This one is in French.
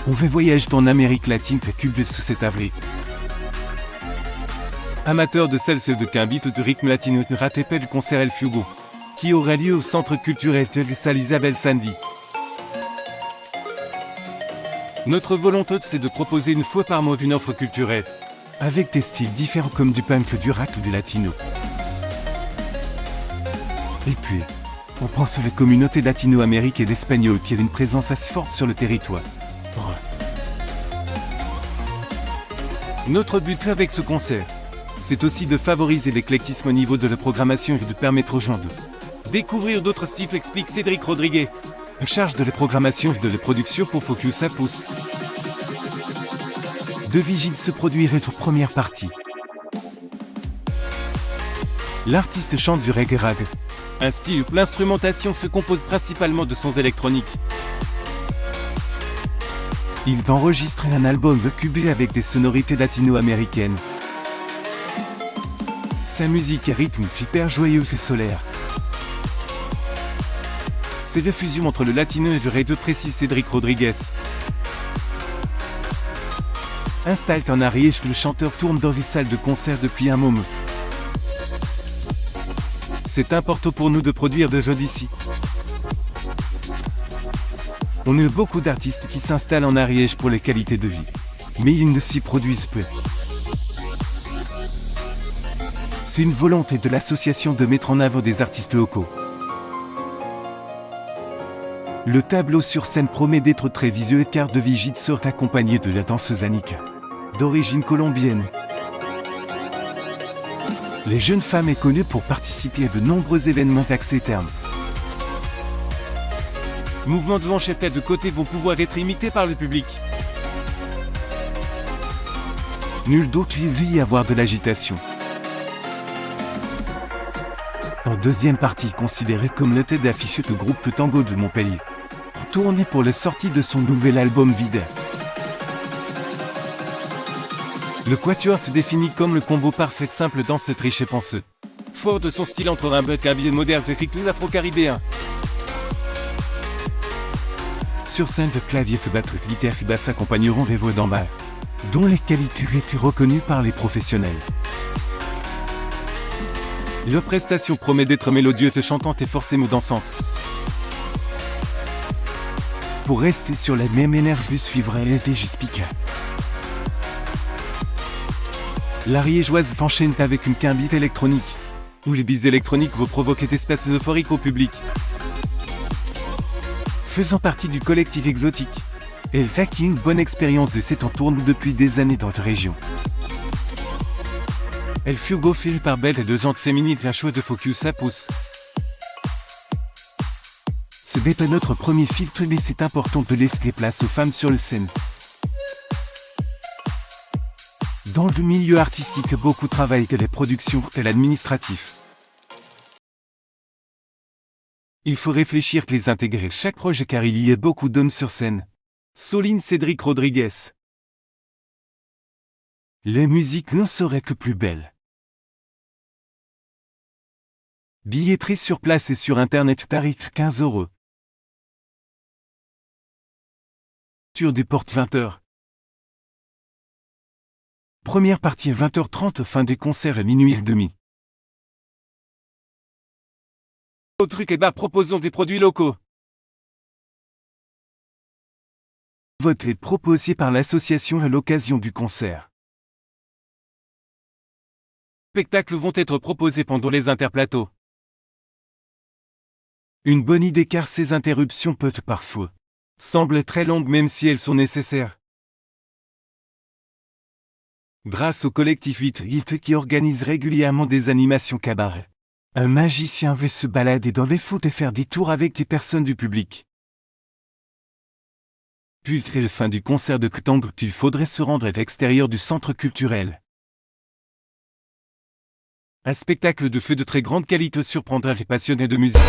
On va voyager en Amérique latine et Cuba ce 7 avril. Amateurs de salsa de quinbit ou de rythme latino, ne ratez pas le concert El Fuego, qui aura lieu au Centre culturel de San Isabel Sandy. Notre volonté, c'est de proposer une fois par mois une offre culturelle, avec des styles différents comme du punk, du rap ou du latino. Et puis, on pense à la communauté latino-américaine et d'espagnol qui a une présence assez forte sur le territoire. Notre but avec ce concert, c'est aussi de favoriser l'éclectisme au niveau de la programmation et de permettre aux gens de découvrir d'autres styles, explique Cédric Rodriguez, en charge de la programmation et de la production pour Focus à Pouce. Deux vigiles se produiraient en première partie. L'artiste chante du reggae rag, un style où l'instrumentation se compose principalement de sons électroniques. Il va enregistrer un album de Cuba avec des sonorités latino-américaines. Sa musique est rythme hyper joyeux et solaire. C'est la fusion entre le latino et le reggae, précise Cédric Rodriguez. Installe en Ariège, le chanteur tourne dans les salles de concert depuis un moment. C'est important pour nous de produire de jeux d'ici. On a beaucoup d'artistes qui s'installent en Ariège pour les qualités de vie, mais ils ne s'y produisent peu. C'est une volonté de l'association de mettre en avant des artistes locaux. Le tableau sur scène promet d'être très visuel car de Vigide sort accompagné de la danseuse Annika, d'origine colombienne. Les jeunes femmes est connue pour participer à de nombreux événements d'accès terme. Mouvements de manchette de côté vont pouvoir être imités par le public. Nul doute il va y avoir de l'agitation. En deuxième partie, considéré comme le tête d'affiche du groupe Tango de Montpellier, en tournée pour la sortie de son nouvel album Vide. Le quatuor se définit comme le combo parfait simple dans ce triche et penseux. Fort de son style entre un buck habillé moderne et rythmes afro-caribéens. Sur scène, de clavier, de batterie, guitare et basse accompagneront les voix d'en bas, dont les qualités étaient reconnues par les professionnels. Leur prestation promet d'être mélodieuse, chantante et forcément dansante. Pour rester sur la même énergie, suivra LTJ Speaker. L'Ariégeoise enchaîne avec une quinbit électronique, où les bises électroniques vont provoquer des espaces euphoriques au public. Faisant partie du collectif exotique, elle fait une bonne expérience de cette en tourne depuis des années dans la région. El Fuego fait par belle et de jantes féminines un choix de Focus à Pouce. Ce n'est pas notre premier filtre, mais c'est important de laisser place aux femmes sur le scène. Dans le milieu artistique, beaucoup travaillent que les productions et l'administratif. Il faut réfléchir que les intégrer chaque projet car il y a beaucoup d'hommes sur scène. Souligne Cédric Rodriguez. Les musiques ne seraient que plus belles. Billetterie sur place et sur internet, tarif 15 €. Tour des portes 20h. Première partie à 20h30, fin du concert à minuit et demi. Au truc et bas, proposons des produits locaux. Vote est proposé par l'association à l'occasion du concert. Spectacles vont être proposés pendant les interplateaux. Une bonne idée car ces interruptions peuvent parfois sembler très longues même si elles sont nécessaires. Grâce au collectif 8 qui organise régulièrement des animations cabaret, un magicien veut se balader dans les foutes et faire des tours avec des personnes du public. Puis à la fin du concert de Tango, il faudrait se rendre à l'extérieur du centre culturel. Un spectacle de feu de très grande qualité surprendra les passionnés de musique.